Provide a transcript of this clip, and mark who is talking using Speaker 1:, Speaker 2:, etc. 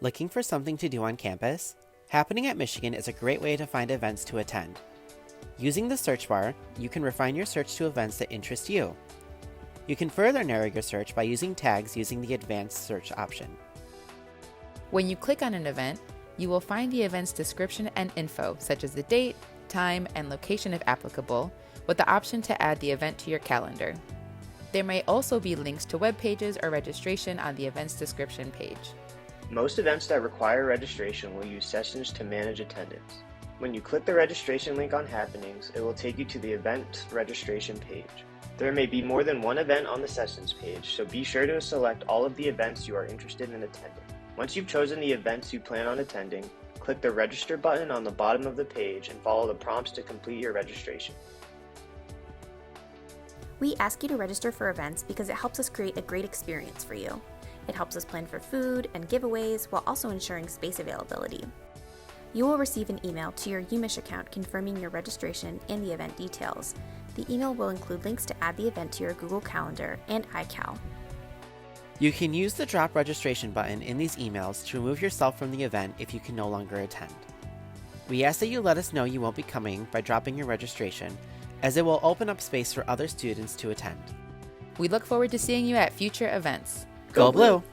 Speaker 1: Looking for something to do on campus? Happening at Michigan is a great way to find events to attend. Using the search bar, you can refine your search to events that interest you. You can further narrow your search by using tags using the advanced search option.
Speaker 2: When you click on an event, you will find the event's description and info, such as the date, time, and location if applicable, with the option to add the event to your calendar. There may also be links to web pages or registration on the event's description page.
Speaker 3: Most events that require registration will use Sessions to manage attendance. When you click the registration link on Happenings, it will take you to the event registration page. There may be more than one event on the Sessions page, so be sure to select all of the events you are interested in attending. Once you've chosen the events you plan on attending, click the Register button on the bottom of the page and follow the prompts to complete your registration.
Speaker 4: We ask you to register for events because it helps us create a great experience for you. It helps us plan for food and giveaways while also ensuring space availability. You will receive an email to your Umich account confirming your registration and the event details. The email will include links to add the event to your Google Calendar and iCal.
Speaker 1: You can use the drop registration button in these emails to remove yourself from the event if you can no longer attend. We ask that you let us know you won't be coming by dropping your registration, as it will open up space for other students to attend.
Speaker 2: We look forward to seeing you at future events.
Speaker 1: Go Blue!